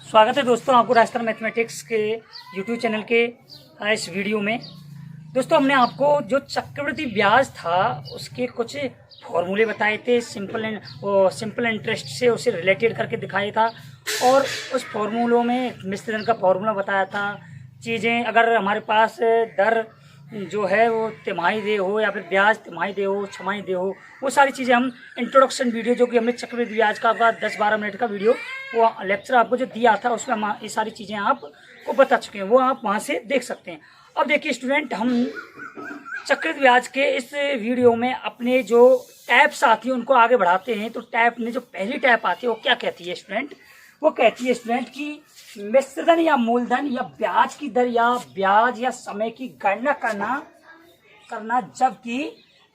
स्वागत है दोस्तों आपको राजस्थान मैथमेटिक्स के यूट्यूब चैनल के इस वीडियो में। दोस्तों हमने आपको जो चक्रवृद्धि ब्याज था उसके कुछ फॉर्मूले बताए थे, सिंपल इंटरेस्ट से उसे रिलेटेड करके दिखाया था और उस फॉर्मूलों में मिश्रण का फॉर्मूला बताया था। चीज़ें अगर हमारे पास दर जो है वो तिमाही दे हो या फिर ब्याज तिमाही दे हो, छमाही दे हो, वो सारी चीज़ें हम इंट्रोडक्शन वीडियो जो कि हमने चक्रवृद्धि ब्याज का 10-12 मिनट का वीडियो वो लेक्चर आपको जो दिया था उसमें हम ये सारी चीज़ें आपको बता चुके हैं, वो आप वहाँ से देख सकते हैं। अब देखिए स्टूडेंट, हम चक्रवृद्धि ब्याज के इस वीडियो में अपने जो टैप्स आती है उनको आगे बढ़ाते हैं। तो टैप में जो पहली टैप आती है वो क्या कहती है स्टूडेंट? वो कहती है स्टूडेंट की मिश्रधन या मूलधन या ब्याज की दर या ब्याज या समय की गणना करना जबकि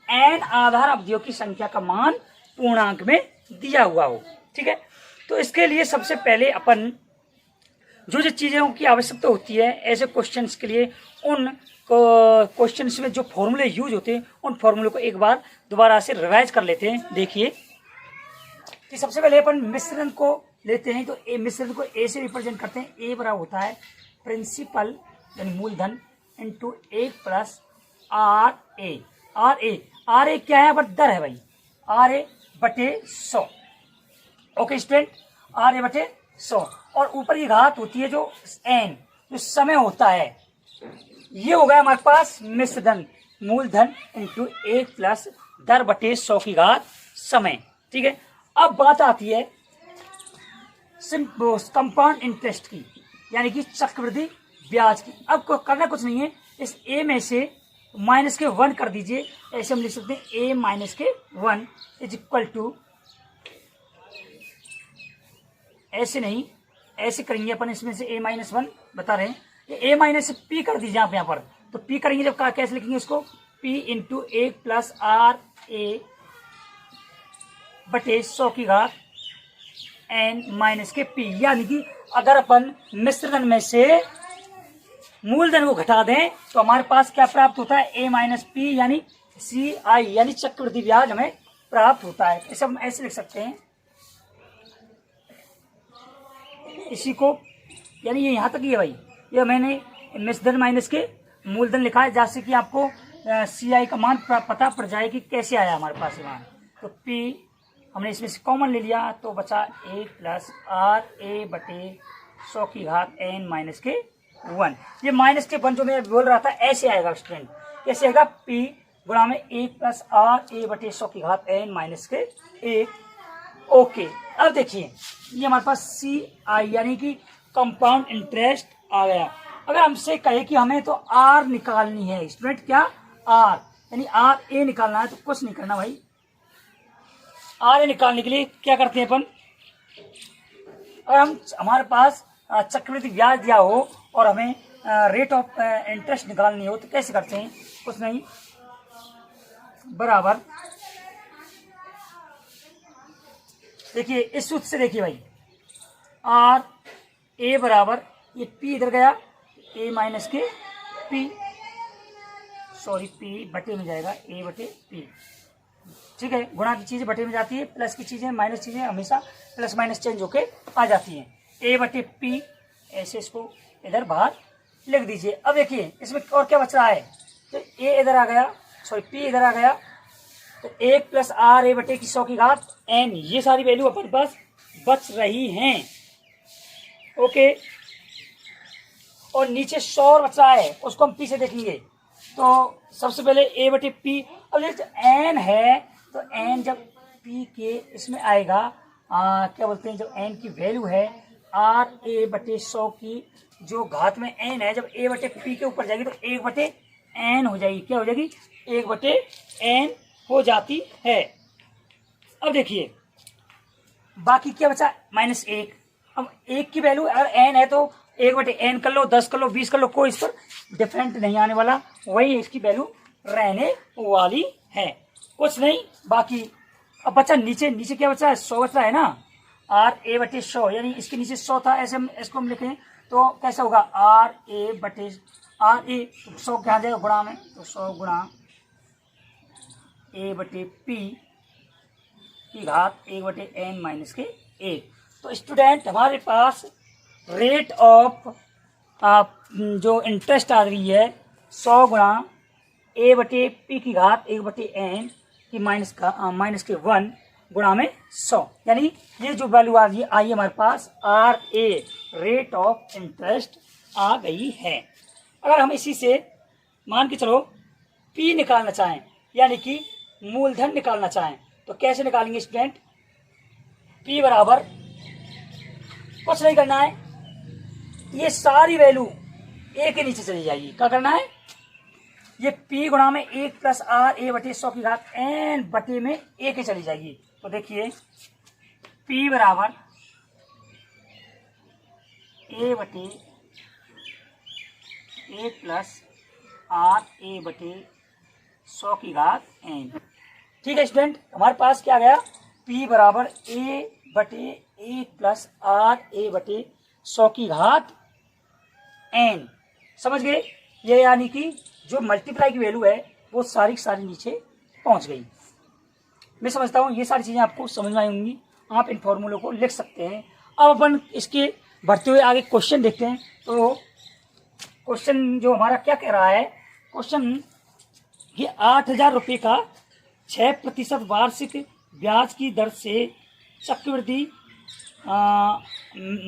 n आधार अवधियों की संख्या का मान पूर्णांक में दिया हुआ हो। ठीक है, तो इसके लिए सबसे पहले अपन जो चीज़ों की आवश्यकता होती है ऐसे क्वेश्चंस के लिए, उन क्वेश्चंस में जो फॉर्मूले यूज होते हैं उन फॉर्मूले को एक बार दोबारा से रिवाइज कर लेते हैं। देखिए कि सबसे पहले अपन मिश्रण को लेते हैं, तो ए मिश्रण को ए से रिप्रेजेंट करते हैं। ए बराबर होता है प्रिंसिपल यानी मूलधन into 1 plus R A. R A क्या है? दर है भाई, आर ए बटे 100। ओके स्टूडेंट, आर ए बटे 100 और ऊपर की घात होती है जो एन, जो समय होता है। ये हो गया हमारे पास मिश्रधन, मूलधन इंटू 1 प्लस दर बटे 100 की घात समय। ठीक है, अब बात आती है कंपाउंड इंटरेस्ट की, यानी कि चक्रवृद्धि ब्याज की। अब करना कुछ नहीं है, इस ए में से माइनस के 1 कर दीजिए। ऐसे हम लिख सकते हैं ए माइनस के 1 इज इक्वल टू, ऐसे नहीं ऐसे करेंगे अपन, इसमें से ए माइनस 1 बता रहे हैं, ए माइनस पी कर दीजिए आप यहाँ पर। तो पी करेंगे जब कैसे लिखेंगे इसको? पी इंटू 1 प्लस आर ए बटे 100 की घात एन माइनस के पी। यानी कि अगर अपन मिश्रधन में से मूलधन को घटा दें तो हमारे पास क्या प्राप्त होता है? ए माइनस पी यानी सी आई, यानी चक्रवृद्धि ब्याज हमें प्राप्त होता है। इसे हम ऐसे लिख सकते हैं, इसी को, यानी ये यहां तक ही है भाई। ये मैंने मिश्रधन माइनस के मूलधन लिखा है, जैसे कि आपको सी आई का मान पता पड़ जाए कि कैसे आया हमारे पास मान। तो पी हमने इसमें से कॉमन ले लिया तो बचा 1 प्लस आर ए बटे 100 की घात एन माइनस के 1। ये माइनस के 1 जो मैं बोल रहा था ऐसे आएगा स्टूडेंट, कैसे आएगा? पी गुणा में 1 प्लस आर ए बटे 100 की घात एन माइनस के 1। ओके, अब देखिए ये हमारे पास सी आई यानी कि कंपाउंड इंटरेस्ट आ गया। अगर हमसे कहे कि हमें तो आर निकालनी है स्टूडेंट, क्या? आर यानी आर ए निकालना है, तो कुछ नहीं करना भाई। आर ए निकालने के लिए क्या करते हैं अपन? अगर हमारे पास चक्रवृद्धि ब्याज दिया हो और हमें रेट ऑफ इंटरेस्ट निकालनी हो तो कैसे करते हैं? कुछ नहीं, बराबर देखिए इस सूत्र से देखिए भाई, आर ए बराबर, ये पी इधर गया, ए माइनस के पी, सॉरी पी बटे में जाएगा, ए बटे पी। ठीक है, गुणा की चीजें बटे में जाती है, प्लस की चीजें माइनस चीजें हमेशा प्लस माइनस चेंज होके आ जाती हैं। ए बटे पी, ऐसे इसको इधर बाहर लिख दीजिए। अब देखिए इसमें और क्या बच रहा है? तो ए इधर आ गया, सॉरी पी इधर आ गया, तो 1 प्लस आर ए बटे की 100 की घात एन, ये सारी वैल्यू अपने पास बच रही हैं। ओके, और नीचे 100 बच रहा है, उसको हम पी से देखेंगे। तो सबसे पहले ए बटे पी, अब एन है तो एन जब पी के इसमें आएगा, क्या बोलते हैं, जब एन की वैल्यू है आर ए बटे 100 की जो घात में एन है, जब ए बटे पी के ऊपर जाएगी तो 1 बटे एन हो जाएगी। क्या हो जाएगी? 1 बटे एन हो जाती है। अब देखिए बाकी क्या बचा? -1। अब 1 की वैल्यू अगर एन है तो 1 बटे एन कर लो, 10 कर लो, 20 कर लो, कोई इस पर डिफरेंट नहीं आने वाला, वही इसकी वैल्यू रहने वाली है, कुछ नहीं। बाकी अब बचा नीचे क्या बचा है? 100 बचा है ना, आर ए बटे 100, यानी इसके नीचे 100 था, ऐसे हम इसको हम लिखें तो कैसा होगा? आर ए बटे आर ए, 100 क्या जाएगा गुणा में, तो 100 गुणा ए बटे पी की घात 1 बटे एन माइनस के 1। तो स्टूडेंट हमारे पास रेट ऑफ जो इंटरेस्ट आ रही है 100 गुणा ए बटे पी की घात 1 बटे एन की माइनस के 1 गुणा में 100, यानी ये जो वैल्यू आ रही है आई हमारे पास R A rate of interest आ गई है। अगर हम इसी से मान के चलो पी निकालना चाहें, यानी कि मूलधन निकालना चाहें, तो कैसे निकालेंगे स्टूडेंट? पी बराबर कुछ नहीं करना है, ये सारी वैल्यू ए के नीचे चली जाएगी। क्या करना है? ये पी गुणा में 1 प्लस आर ए बटे 100 की घात एन बटे में ए के चली जाएगी। तो देखिए पी बराबर ए बटे 1 प्लस आर ए बटे 100 की घात एन। ठीक है स्टूडेंट, हमारे पास क्या गया? पी बराबर ए बटे 1 प्लस आर ए बटे 100 की घात एन। समझ गए? ये यानी कि जो मल्टीप्लाई की वैल्यू है वो सारी नीचे पहुंच गई। मैं समझता हूँ ये सारी चीज़ें आपको समझ में आई होंगी, आप इन फॉर्मूलों को लिख सकते हैं। अब अपन इसके बढ़ते हुए आगे क्वेश्चन देखते हैं। तो क्वेश्चन जो हमारा क्या कह रहा है, क्वेश्चन ये 8,000 रुपये का 6% वार्षिक ब्याज की दर से चक्रवृद्धि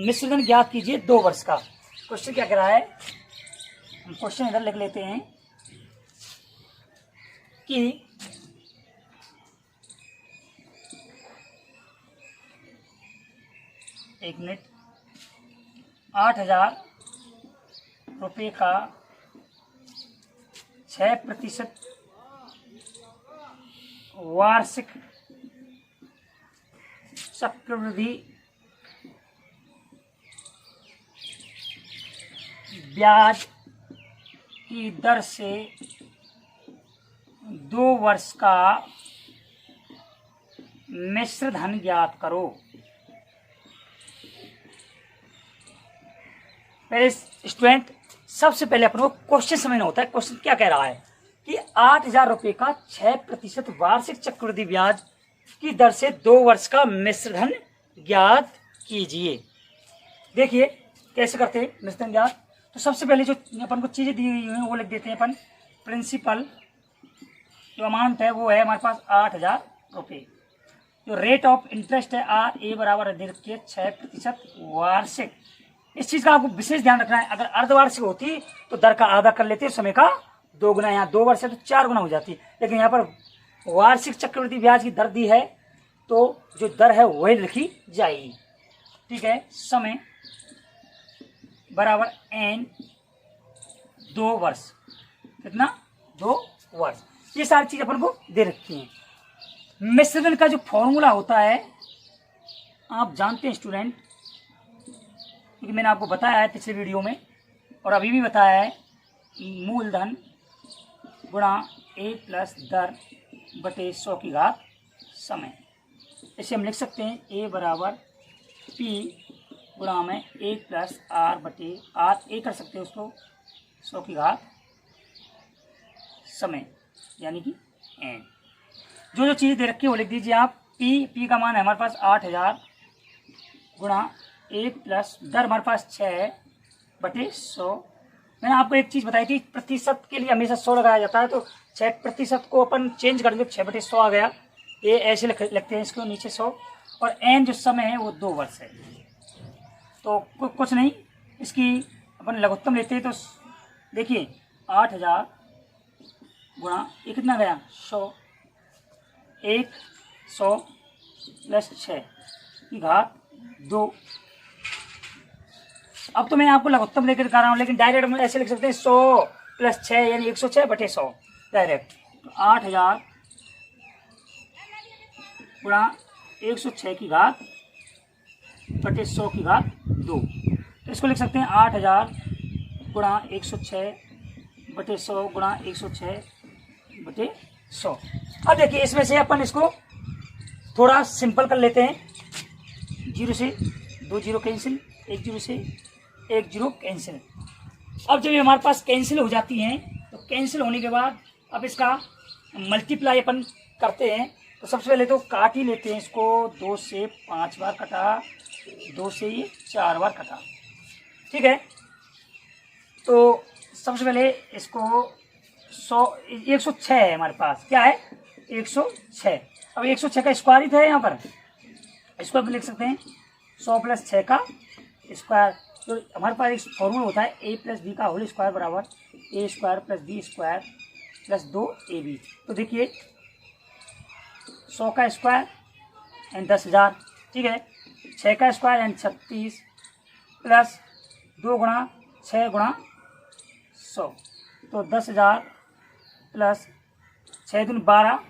मिश्रधन ज्ञात कीजिए 2 वर्ष का। क्वेश्चन क्या कह रहा है, हम क्वेश्चन इधर लिख लेते हैं कि एक मिनट, 8,000 रुपये का 6% वार्षिक चक्रवृद्धि ब्याज की दर से 2 वर्ष का मिश्र धन ज्ञात करो। पहले स्टूडेंट सबसे पहले अपन को क्वेश्चन समझना होता है। क्वेश्चन क्या कह रहा है कि 8,000 रुपये का 6% वार्षिक चक्रवृद्धि ब्याज की दर से 2 वर्ष का मिश्र धन ज्ञात कीजिए। देखिए कैसे करते हैं मिश्र धन ज्ञात। तो सबसे पहले जो अपन को चीजें दी हुई हैं वो लिख देते हैं अपन। प्रिंसिपल जो अमाउंट है वो है हमारे पास 8,000 रुपये। जो रेट ऑफ इंटरेस्ट है आर ए बराबर दे रखी है 6% वार्षिक। इस चीज का आपको विशेष ध्यान रखना है। अगर अर्धवार्षिक होती तो दर का आधा कर लेते, समय का 2 गुना, यहाँ 2 वर्ष है तो 4 गुना हो जाती, लेकिन यहाँ पर वार्षिक चक्रवृद्धि ब्याज की दर दी है तो जो दर है वही लिखी जाएगी। ठीक है, समय बराबर एन 2 वर्ष, कितना? 2 वर्ष। ये सारी चीज अपन को दे रखी है। मिश्रधन का जो फॉर्मूला होता है आप जानते हैं स्टूडेंट, क्योंकि मैंने आपको बताया है पिछले वीडियो में और अभी भी बताया है, मूलधन गुणा ए प्लस दर बटे 100 की घात समय। इसे हम लिख सकते हैं ए बराबर पी गुणा में 1 प्लस आर बटे आर ए कर सकते हैं उसको 100 की घात समय, यानी कि एन। जो जो चीज़ दे रखी है वो लिख दीजिए आप। पी का मान है हमारे पास 8,000 गुणा 1 प्लस दर हमारे पास 6 बटे 100। मैंने आपको एक चीज़ बताई थी, प्रतिशत के लिए हमेशा 100 लगाया जाता है, तो 6% को अपन चेंज कर देंगे, 6 बटे 100 आ गया। ये ऐसे लिखते हैं इसको नीचे 100, और एन जो समय है वो 2 वर्ष है। तो कुछ नहीं, इसकी अपन लघुत्तम लेते हैं। तो देखिए 8,000 गुणा ये कितना गया 100, 100 प्लस 6 की घात 2। अब तो मैं आपको लघुत्तम लेकर दिखा रहा हूँ, लेकिन डायरेक्ट हम ऐसे लिख सकते हैं 100 प्लस 6 यानी 106 बटे 100 डायरेक्ट। तो 8,000 गुणा 106 की घात बटे 100 की घात 2। तो इसको लिख सकते हैं 8,000 गुणा 106 बटे 100 गुणा 106 बटे 100। अब देखिए इसमें से अपन इसको थोड़ा सिंपल कर लेते हैं। 0 से 2 जीरो कैंसिल, 1 जीरो से 1 जीरो कैंसिल। अब जब ये हमारे पास कैंसिल हो जाती हैं तो कैंसिल होने के बाद अब इसका मल्टीप्लाई अपन करते हैं। तो सबसे पहले तो काट ही लेते हैं इसको। 2 से 5 बार कटा, 2 से ये 4 बार कटा, ठीक है। तो सबसे पहले इसको 106 है हमारे पास, क्या है 106। अब 106 का स्क्वायर ही था यहाँ पर, इसको हम लिख सकते हैं 100 + 6 का स्क्वायर। तो हमारे पास एक फॉर्मूला होता है a + b का होल स्क्वायर बराबर a² + b² + 2ab। तो देखिए 100 का स्क्वायर एंड 10,000, ठीक है, 6 का स्क्वायर एंड 36 प्लस 2 × 6 × 100, तो 10,000 प्लस 6 दूनी 12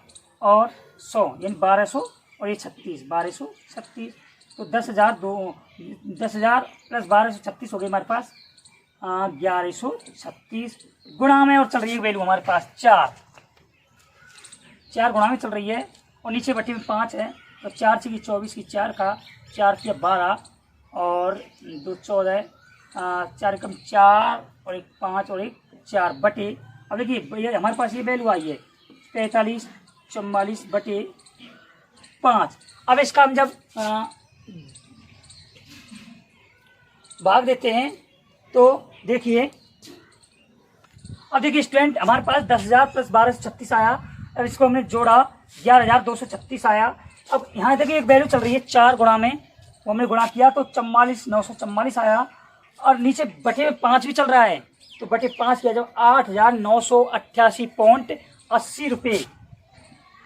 और 100 यानी 1200 और ये 36, 1236। तो 10,000 प्लस 1236 हो गई हमारे पास 1136। गुणा में और चल रही है वैल्यू हमारे पास 4 गुणा में चल रही है और नीचे बटे में 5 है। तो 4 × 24 की 4 का 4 × 12 और 2 14, 4 × 4 और 1 5 और 1 4 बटे। अब देखिए हमारे पास ये वैल्यू आई है 45 44 बटे 5। अब इसका हम जब भाग देते हैं तो देखिए, अब देखिए स्टूडेंट हमारे पास 10,000 प्लस 1236 आया। अब इसको हमने जोड़ा 11,236 आया। अब यहाँ देखिए एक वैल्यू चल रही है 4 गुणा में, वो हमने गुणा किया तो 44,944 आया और नीचे बटे में 5 भी चल रहा है। तो बटे 5 किया जब 8,988.80 रुपये,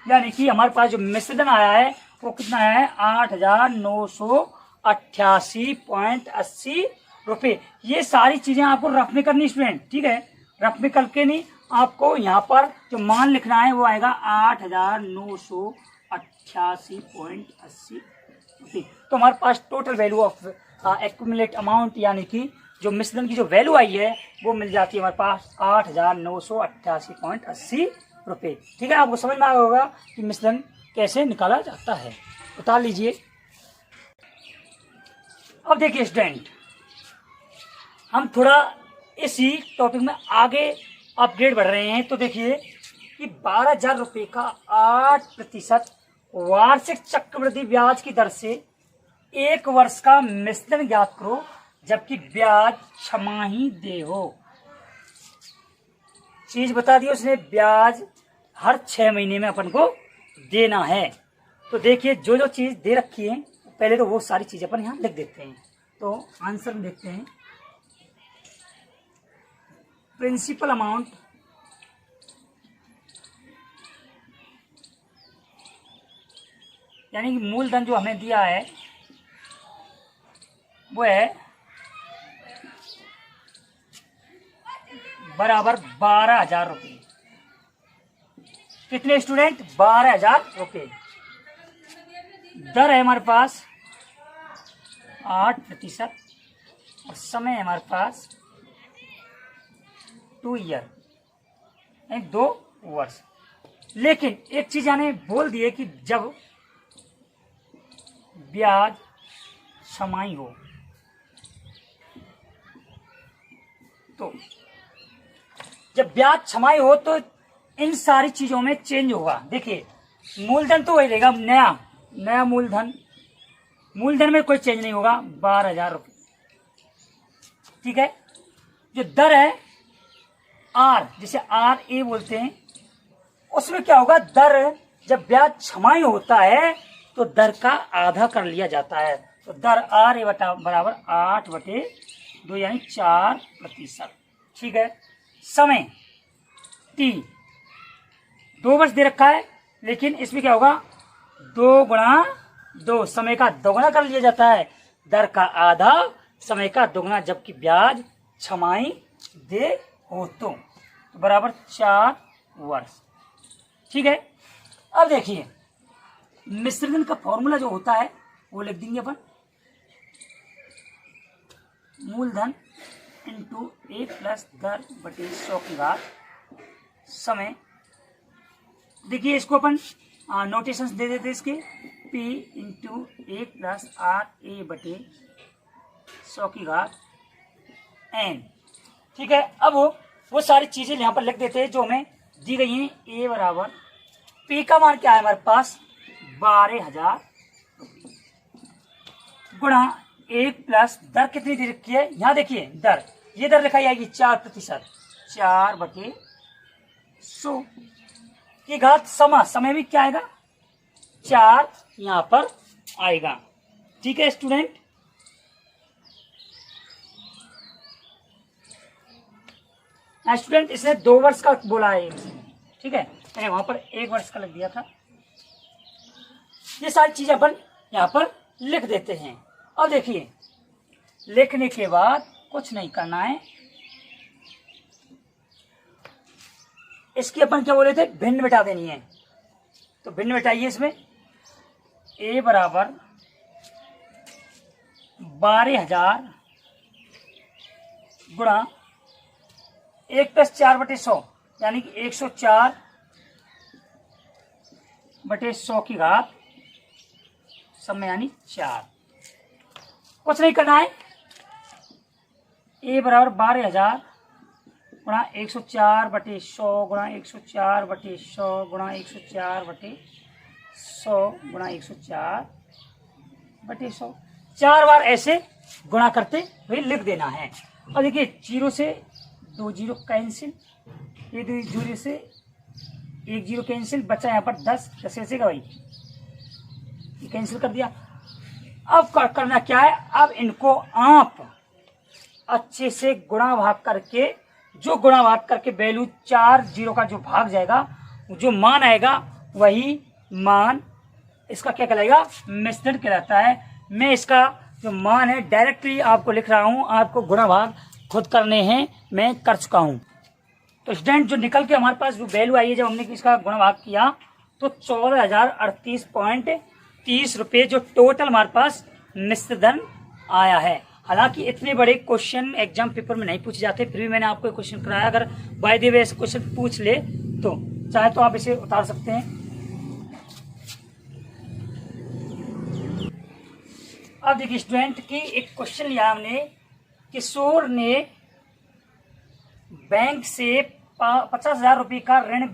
यानी कि हमारे पास जो मिश्रण आया है वो कितना है 8,988.80 रुपये। ये सारी चीजें आपको रफ में करनी स्टूडेंट, ठीक है, रफ में करके नहीं, आपको यहाँ पर जो मान लिखना है वो आएगा 8,988.80 रुपये। तो हमारे पास total value of accumulate amount यानी कि जो मिश्रण की जो वैल्यू आई है वो मिल जाती है हमारे पास 8,988.80 रुपये। ठीक है, आपको समझ में आया होगा कि मिश्रण कैसे निकाला जाता है। उतार लीजिए। अब देखिए स्टूडेंट, हम थोड़ा इसी टॉपिक में आगे अपग्रेड बढ़ रहे हैं। तो देखिए कि 12,000 रुपये का 8% वार्षिक चक्रवृद्धि ब्याज की दर से 1 वर्ष का मिश्रण ज्ञात करो जबकि ब्याज छमाही दे हो। चीज बता दी उसने, ब्याज हर 6 महीने में अपन को देना है। तो देखिए जो जो चीज दे रखी है पहले तो वो सारी चीजें अपन यहाँ लिख देते हैं। तो आंसर में देखते हैं, प्रिंसिपल अमाउंट यानी कि मूलधन जो हमें दिया है वो है बराबर 12,000 रुपये। कितने स्टूडेंट? 12,000 रुपये। दर है हमारे पास 8% और समय है हमारे पास 2 ईयर यानी 2 वर्ष। लेकिन एक चीज यानी बोल दिए कि जब ब्याज छमाही हो, तो जब ब्याज छमाही हो तो इन सारी चीजों में चेंज होगा। देखिए मूलधन तो वही रहेगा, नया मूलधन में कोई चेंज नहीं होगा, 12,000 रुपये। ठीक है, जो दर है आर, जिसे RA बोलते हैं, उसमें क्या होगा, दर जब ब्याज छमाही होता है तो दर का आधा कर लिया जाता है। तो दर RA बराबर 8/2 यानी 4%। ठीक है, समय T 2 वर्ष दे रखा है, लेकिन इसमें क्या होगा 2 × 2, समय का दोगुना कर लिया जाता है, दर का आधा समय का दोगुना जबकि ब्याज छमाही दे हो तो बराबर 4 वर्ष। ठीक है, अब देखिए मिश्रण का फॉर्मूला जो होता है वो लिख देंगे अपन, मूलधन इंटू 1 प्लस दर बटे 100 की घात समय। देखिए इसको अपन नोटेशंस दे देते इसके, P इंटू 1 प्लस RA बटे 100 की घात N। ठीक है, अब वो सारी चीजें यहाँ पर लिख देते हैं जो हमें दी गई हैं। A बराबर P का मान क्या है हमारे पास 12,000 गुणा 1 प्लस दर कितनी दे रखी है, यहाँ देखिए दर, ये दर लिखाई आएगी 4%, 4/100 की घात समय में क्या आएगा 4 यहाँ पर आएगा। ठीक है स्टूडेंट, इसने 2 वर्ष का बोला है, ठीक है, मैंने वहां पर 1 वर्ष का लग दिया था। ये सारी चीजें अपन यहाँ पर लिख देते हैं। अब देखिए लिखने के बाद कुछ नहीं करना है, इसकी अपन क्या बोले थे, भिन्न मिटा देनी है। तो भिन्न मिटाइए, इसमें a बराबर 12,000 गुणा 1 + 4/100 यानी कि 104/100 की घात समय यानी 4। कुछ नहीं करना है, a बराबर 12,000 गुणा 104/100 गुणा 104/100 गुणा 104/100 गुणा 104/100 4 बार ऐसे गुणा करते हुए लिख देना है। और देखिए 0 से 2 0 कैंसिल, ये 2 0 से 1 0 कैंसिल, बचा यहाँ पर 10 कैसे का भाई, ये कैंसिल कर दिया। अब करना क्या है, अब इनको आप अच्छे से गुणा भाग करके, जो गुणा भाग करके वैल्यू 4 0 का जो भाग जाएगा, जो मान आएगा वही मान इसका क्या कहलाएगा, मिश्रण कहलाता है। मैं इसका जो मान है डायरेक्टली आपको लिख रहा हूँ, आपको गुणा भाग खुद करने हैं, मैं कर चुका हूँ। तो स्टूडेंट जो निकल के हमारे पास जो वैल्यू आई है, जब हमने इसका गुणा भाग किया तो 14,038.30 रुपये जो टोटल हमारे पास मिश्र धन आया है। हालांकि इतने बड़े क्वेश्चन एग्जाम पेपर में नहीं पूछे जाते, फिर भी मैंने आपको क्वेश्चन कराया। अगर बाय द वे ऐसे क्वेश्चन पूछ ले तो चाहे तो आप इसे उतार सकते हैं। अब देखिए स्टूडेंट की एक क्वेश्चन लिया हमने, किशोर ने बैंक से 50,000 रुपये का ऋण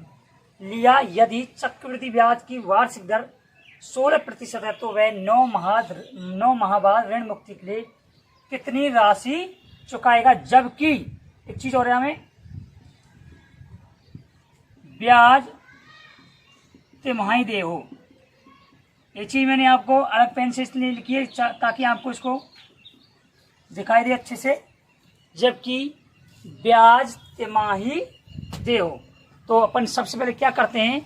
लिया, यदि चक्रवृद्धि ब्याज की वार्षिक दर 16% है तो वह 9 माह बाद ऋण मुक्ति के लिए कितनी राशि चुकाएगा। जबकि एक चीज और है, हमें ब्याज तिमाही दे हो। ये चीज मैंने आपको अलग पेन से इसलिए लिखी है ताकि आपको इसको दिखाई दे अच्छे से। जबकि ब्याज तिमाही दे हो, तो अपन सबसे पहले क्या करते हैं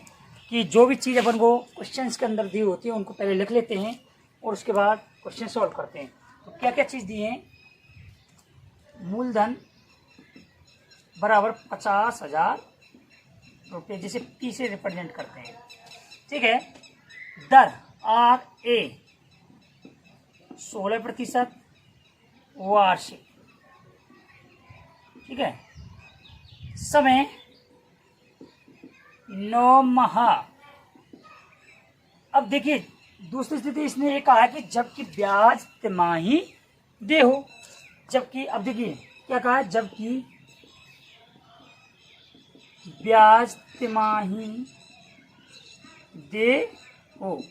कि जो भी चीज़ अपन को क्वेश्चंस के अंदर दी होती है उनको पहले लिख लेते हैं और उसके बाद क्वेश्चन सॉल्व करते हैं। तो क्या क्या चीज़ दी है, मूलधन बराबर 50,000 रुपये, जिसे P से रिप्रेजेंट करते हैं, ठीक है। दर RA 16% वार्षिक, ठीक है। समय 9 माह। अब देखिए दूसरी स्थिति इसने ये कहा है कि जबकि ब्याज तिमाही दे हो, जबकि अब देखिए क्या कहा है, जबकि ब्याज तिमाही दे हो,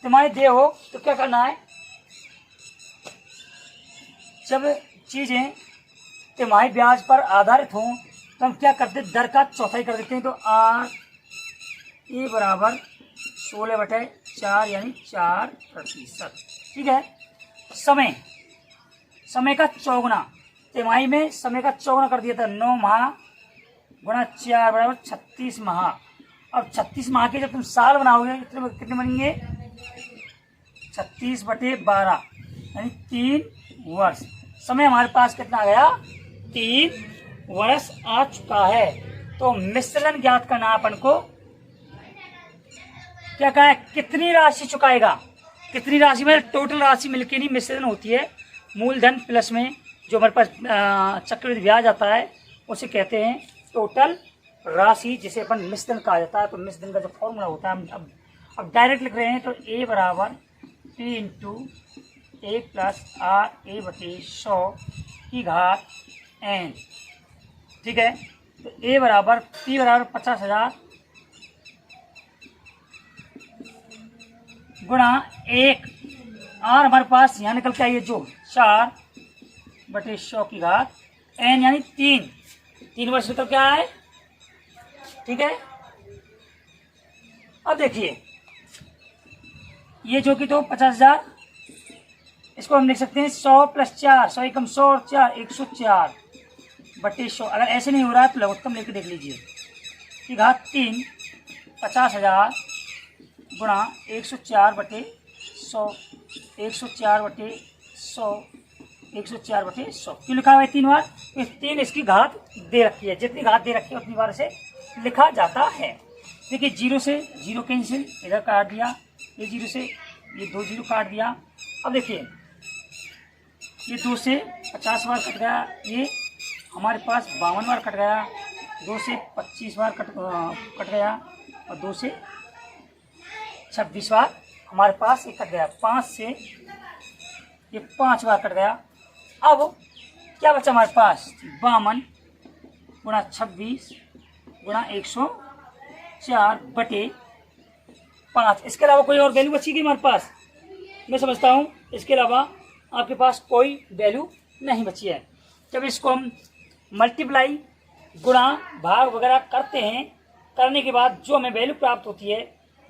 तिमाही दे हो तो क्या करना है, जब चीजें तिमाही ब्याज पर आधारित हों तो हम क्या करते हैं, दर का चौथाई कर देते हैं। तो RA बराबर 16/4 यानी 4%, ठीक है। समय का चौगुना, तिमाही में समय का चौगुना कर दिया था, 9 माह गुणा 4 बराबर 36 माह। अब 36 माह के जब तुम साल बनाओगे कितने बनेंगे, 36/12 यानी 3 वर्ष। समय हमारे पास कितना आ गया, 3 वर्ष आ चुका है। तो मिश्रण ज्ञात करना अपन को, क्या कहा है, कितनी राशि चुकाएगा, कितनी राशि में टोटल राशि मिलके नहीं मिश्रण होती है। मूलधन प्लस में जो हमारे पास चक्रवृद्धि ब्याज आता है उसे कहते हैं टोटल राशि, जिसे अपन मिश्रण कहा जाता है। तो मिश्रण का जो फॉर्मूला होता है, अब डायरेक्ट लिख रहे हैं, तो A बराबर P इंटू 1 + RA/100 की घात n, ठीक है। तो P बराबर 50,000 गुणा 1 आर हमारे पास यहाँ निकल के आई है जो 4/100 की घात n यानी 3 वर्ष निकल के आया है। ठीक है, अब देखिए ये जो कि तो 50,000, इसको हम लिख सकते हैं 100 + 4, 100 एकम 100 और 4 104/100। अगर ऐसे नहीं हो रहा है तो लघुत्तम लेकर देख लीजिए कि घात 3 50,000 गुणा 104/100 104/100 104/100 क्यों लिखा हुआ है 3 बार? तो 3 इसकी घात दे रखी है, जितनी घात दे रखी है उतनी बार से लिखा जाता है। देखिए 0 से 0 कैंसिल, इधर काट दिया, ये 0 से ये 2 0 काट दिया। अब देखिए ये 2 से 50 बार कट गया, ये हमारे पास 52 बार कट गया, 2 से 25 बार कट गया और 2 से 26 बार हमारे पास ये कट गया, 5 से ये 5 बार कट गया। अब क्या बचा हमारे पास? 52 गुणा 26 गुणा 104/5। इसके अलावा कोई और वैल्यू बची गई हमारे पास? मैं समझता हूँ इसके अलावा आपके पास कोई वैल्यू नहीं बची है। जब इसको हम मल्टीप्लाई गुणा भाग वगैरह करते हैं, करने के बाद जो हमें वैल्यू प्राप्त होती है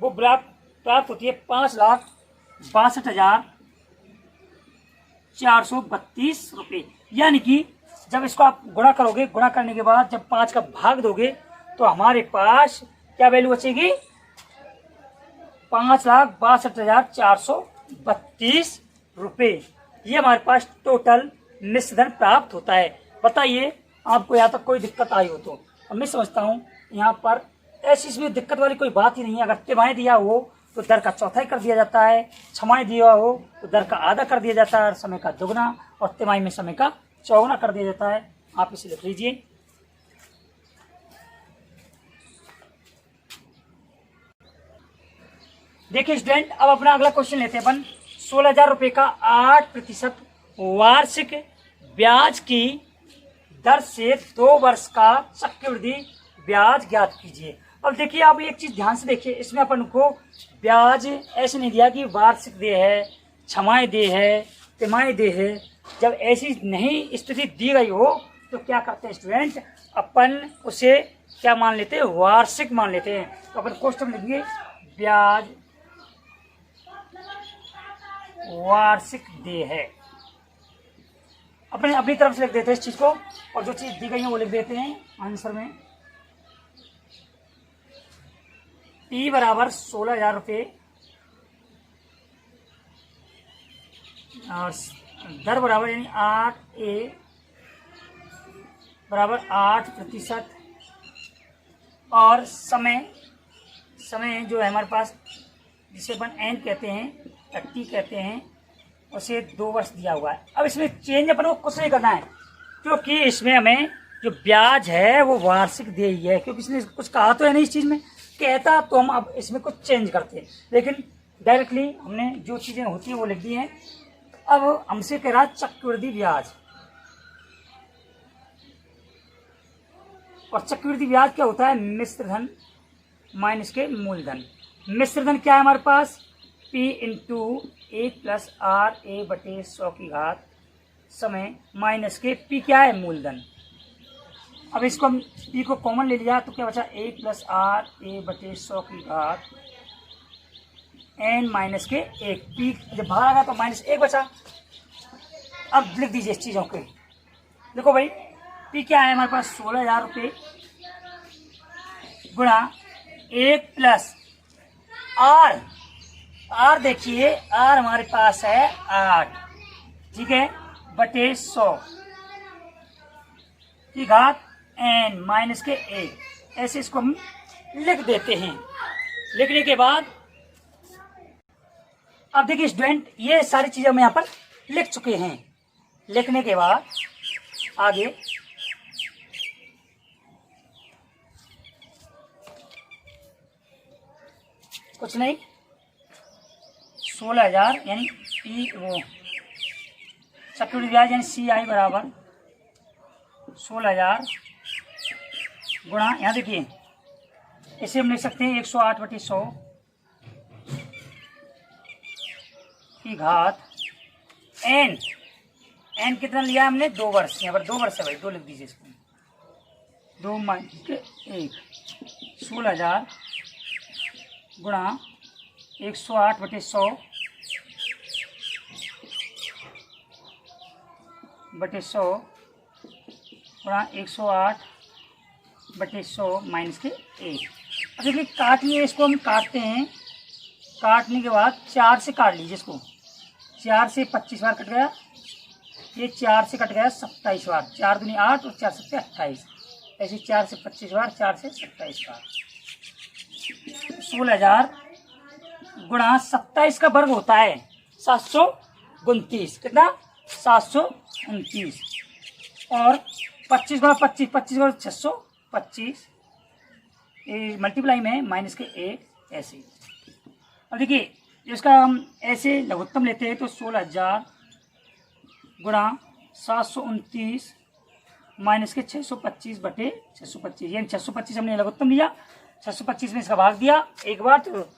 वो प्राप्त होती है 5,62,432 रुपये। यानी कि जब इसको आप गुणा करोगे, गुणा करने के बाद जब 5 का भाग दोगे तो हमारे पास क्या वैल्यू बचेगी? 5,62,432 रुपये। ये हमारे पास टोटल मिश्र धन प्राप्त होता है। बताइए आपको यहाँ तक कोई दिक्कत आई हो तो? और मैं समझता हूँ यहाँ पर ऐसी इसमें दिक्कत वाली कोई बात ही नहीं है। अगर तिमाही दिया हो तो दर का चौथाई कर दिया जाता है, छमाही दिया हो तो दर का आधा कर दिया जाता है, समय का दुगना, और तिमाही में समय का चौगुना कर दिया जाता है। आप इसे लिख लीजिए। देखिए स्टूडेंट, अब अपना अगला क्वेश्चन लेते हैं अपन। 16,000 रुपये का 8% वार्षिक ब्याज की दर से 2 वर्ष का चक्रवृद्धि ब्याज ज्ञात कीजिए। अब देखिए आप एक चीज ध्यान से देखिए, इसमें अपन को ब्याज ऐसे नहीं दिया कि वार्षिक दे है, छमाही दे है, तिमाही दे है। जब ऐसी नहीं स्थिति दी गई हो तो क्या करते हैं स्टूडेंट, अपन उसे क्या मान लेते हैं? वार्षिक मान लेते हैं। तो अपन क्वेश्चन लिखिए ब्याज वार्षिक दे है। अपनी तरफ से लिख देते हैं इस चीज को, और जो चीज दी गई है वो लिख देते हैं आंसर में। T बराबर 16,000 रुपये और दर बराबर यानी 8A बराबर 8% और समय जो है हमारे पास, जिसे अपन n कहते हैं या t कहते हैं, उसे 2 वर्ष दिया हुआ है। अब इसमें चेंज अपन को कुछ नहीं करना है, क्योंकि इसमें हमें जो ब्याज है वो वार्षिक दे ही है। क्योंकि इसने कुछ कहा तो है नहीं, इस चीज में कहता तो हम अब इसमें कुछ चेंज करते हैं, लेकिन डायरेक्टली हमने जो चीजें होती हैं वो लिख दी हैं। अब हमसे कह रहा है चक्रवृद्धि ब्याज, और चक्रवृद्धि ब्याज क्या होता है? मिश्र धन माइनस के मूलधन। मिश्र धन क्या है हमारे पास? P इंटू 1 + RA/100 की घात समय माइनस के P क्या है? मूलधन। अब इसको हम P को कॉमन ले लिया तो क्या बचा? 1 + RA/100 की घात n माइनस के 1। P जब बाहर आ गया तो -1 बचा। अब लिख दीजिए इस चीज़ों के। देखो भाई P क्या है हमारे पास? 16,000 रुपये गुणा 1 + R देखिए, R हमारे पास है 8, ठीक है, बटे 100 की घात n माइनस के 1। ऐसे इसको हम लिख देते हैं। लिखने के बाद अब देखिए स्टूडेंट, ये सारी चीजें हम यहाँ पर लिख चुके हैं। लिखने के बाद आगे कुछ नहीं, 16,000 यानी वो चक्रवृद्धि ब्याज यानी CI बराबर 16,000 गुणा, यहाँ देखिए इसे हम लिख सकते हैं 108/100 की घात एन एन कितना लिया हमने 2 वर्ष, यहाँ पर 2 वर्ष है भाई, 2 लिख दीजिए इसको, 2 माइनस के 1, 16,000 गुणा 108/100 बटे 100 गुणा 108/100 माइनस के 1। अब देखिए काट लिए, इसको हम काटते हैं, काटने के बाद 4 से काट लीजिए इसको, 4 से 25 बार कट गया, ये 4 से कट गया 27 बार, 4 दूनी 8 और 4 सत्ते 28, ऐसे 4 से 25 बार, 4 से 27 बार। 16,000 गुणा 27 का वर्ग होता है 729, कितना 729, और 25 गुणा 25, 25 गुणा 625, मल्टीप्लाई में माइनस के 1 ऐसे। अब देखिए इसका हम ऐसे लघुत्तम लेते हैं तो 16,000 गुणा 729 माइनस के 625/625, यानी 625 हमने लघुत्तम लिया, 625 में इसका भाग दिया एक बार, तो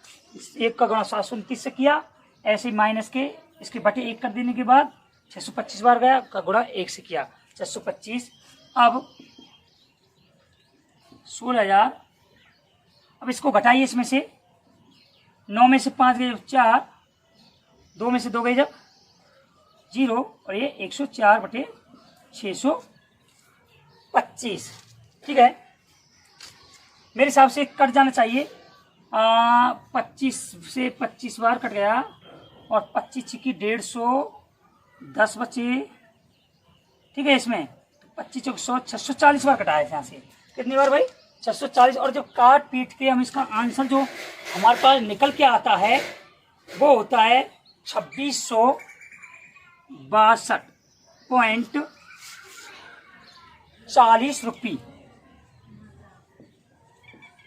1 का गुणा 729 से किया, ऐसे माइनस के इसके बटे 1 कर देने के बाद 625 बार गया का गुणा 1 से किया 625। अब 16,000, अब इसको घटाइए, इसमें से 9 में से 5 गए 4, 2 में से 2 गए जब 0, और ये 104/625, ठीक है। मेरे हिसाब से कट जाना चाहिए, 25 से 25 बार कट गया, और 25 छिकी 150, 10 बचे, ठीक है। इसमें 25 चौक 100, 640 बार कटाया यहाँ से, कितनी बार भाई 640। और जब काट पीट के हम इसका आंसर जो हमारे पास निकल के आता है वो होता है 2662.40 रुपये।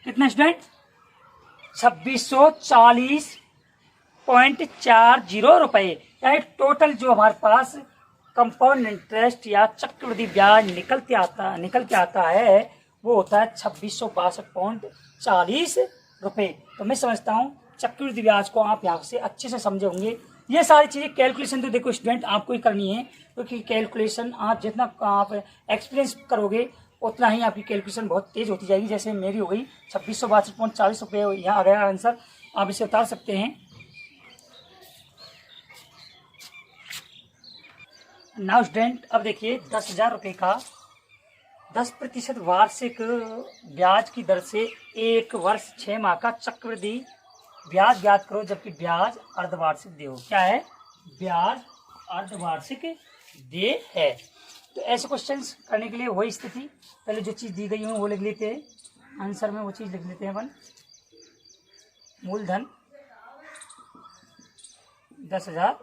कितना स्टूडेंट 2640.40 रुपये, यानी टोटल जो हमारे पास कंपाउंड इंटरेस्ट या चक्रवृद्धि ब्याज निकल के आता है वो होता है 2662.40 रुपये। तो मैं समझता हूँ चक्रवृद्धि ब्याज को आप यहाँ से अच्छे से समझे होंगे। ये सारी चीज़ें कैलकुलेशन तो देखो स्टूडेंट आपको ही करनी है, क्योंकि कैलकुलेशन आप जितना आप एक्सपीरियंस करोगे उतना ही आपकी कैलकुलेशन बहुत तेज होती जाएगी। जैसे मेरी हो गई 2662.40 रुपये, यहाँ आ गया आंसर, आप इसे उतार सकते हैं। नाउ स्टूडेंट अब देखिए 10,000 रुपये का 10% वार्षिक ब्याज की दर से 1 वर्ष 6 माह का चक्रवृद्धि ब्याज ज्ञात करो, जबकि ब्याज अर्धवार्षिक देय हो। क्या है, ब्याज अर्धवार्षिक देय है। तो ऐसे क्वेश्चंस करने के लिए वही स्थिति, पहले जो चीज़ दी गई हो वो लिख लेते हैं, आंसर में वो चीज़ लिख लेते हैं अपन। मूलधन 10,000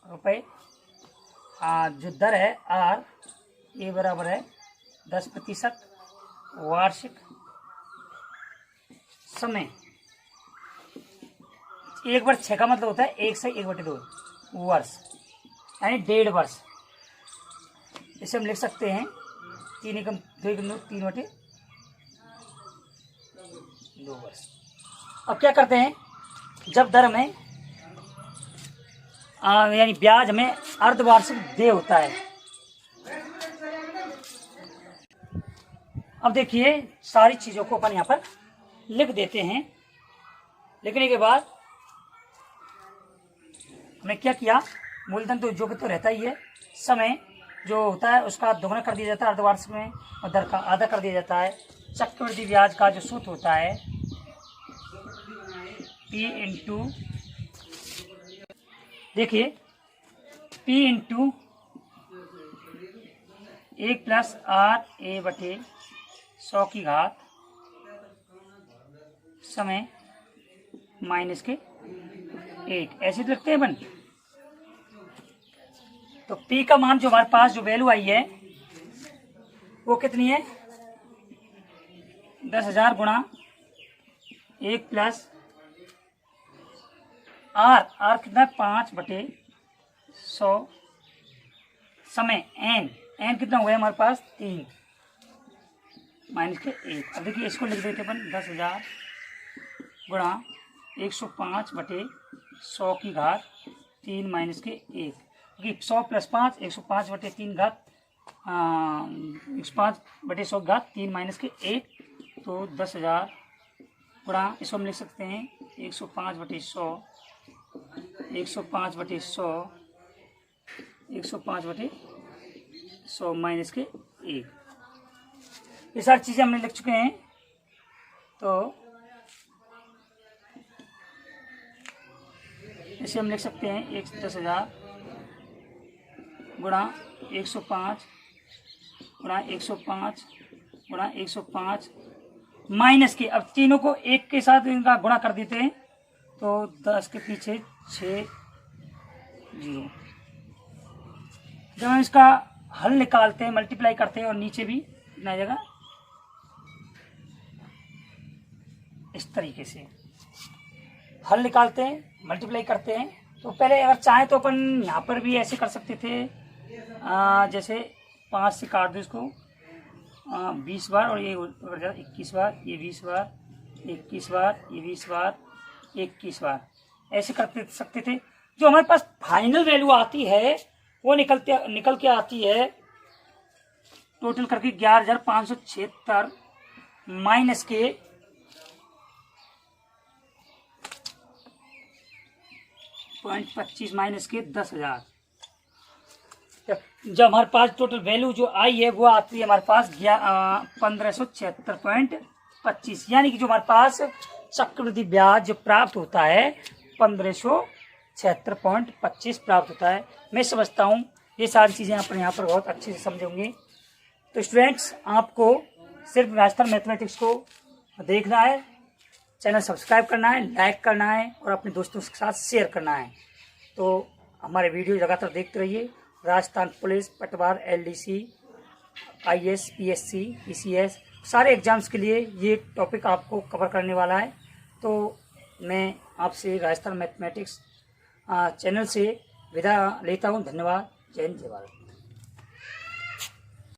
रुपये, जो दर है आर, ए बराबर है 10% वार्षिक, समय 1 वर्ष 6 का मतलब होता है 1 से 1/2 वर्ष, यानी 1.5 वर्ष। इसे हम लिख सकते हैं 3 एकम 2 एकम 3/2 वर्ष। अब क्या करते हैं, जब दर में यानी ब्याज में अर्धवार्षिक देय होता है। अब देखिए सारी चीज़ों को अपन यहाँ पर लिख देते हैं। लिखने के बाद हमने क्या किया, मूलधन तो जो कि तो रहता ही है, समय जो होता है उसका दोगुना कर दिया जाता है अर्धवार्षिक में, और दर का आधा कर दिया जाता है। चक्रवृद्धि ब्याज का जो सूत्र होता है P इंटू, देखिए P इंटू 1 + RA/100 की घात समय माइनस के 1, ऐसे लिखते हैं अपन। तो P का मान जो हमारे पास जो वैल्यू आई है वो कितनी है, 10,000 गुणा 1 + R कितना है 5/100, समय n कितना हो गया हमारे पास 3 माइनस के 1। अब देखिए इसको लिख देते अपन 10,000 गुणा 105/100 100 की घात 3 माइनस के 1, क्योंकि 100 प्लस 5 105 बटे 3 घात 105 बटे 100 घात 3 माइनस के 1, तो 10,000 गुणा इसको हम लिख सकते हैं 105 बटे 100 105 बटे 100 105 बटे 100 माइनस के 1। ये सारी चीज़ें हमने लिख चुके हैं। तो इसे हम लिख सकते हैं 10,000 गुणा 105 गुणा 105 गुणा 105 माइनस के, अब तीनों को 1 के साथ इनका गुणा कर देते हैं, तो 10 के पीछे 6 0। जब हम इसका हल निकालते हैं, मल्टीप्लाई करते हैं और नीचे भी इतना जगह इस तरीके से हल निकालते हैं, मल्टीप्लाई करते हैं। तो पहले अगर चाहें तो अपन यहाँ पर भी ऐसे कर सकते थे, जैसे 5 से काट दो इसको 20 बार, और ये 21 बार, ये 20 बार, 21 बार, ये 20 बार, 21 बार, ऐसे करते सकते थे। जो हमारे पास फाइनल वैल्यू आती है वो निकल के आती है टोटल करके 11,576 माइनस के 0.25 माइनस के 10,000। जब हमारे पास टोटल वैल्यू जो आई है वो आती है हमारे पास 1576.25, यानी कि जो हमारे पास चक्रवृद्धि ब्याज जो प्राप्त होता है 1576.25 प्राप्त होता है। मैं समझता हूँ ये सारी चीज़ें आप यहाँ पर बहुत अच्छे से समझेंगे। तो स्टूडेंट्स, आपको सिर्फ राजस्थान मैथमेटिक्स को देखना है, चैनल सब्सक्राइब करना है, लाइक करना है और अपने दोस्तों के साथ शेयर करना है। तो हमारे वीडियो लगातार देखते रहिए। राजस्थान पुलिस, पटवार, LDC, IS, PSC, PCS सारे एग्जाम्स के लिए ये टॉपिक आपको कवर करने वाला है। तो मैं आपसे राजस्थान मैथमेटिक्स चैनल से विदा लेता हूँ। धन्यवाद। जय हिंद, जय भारत।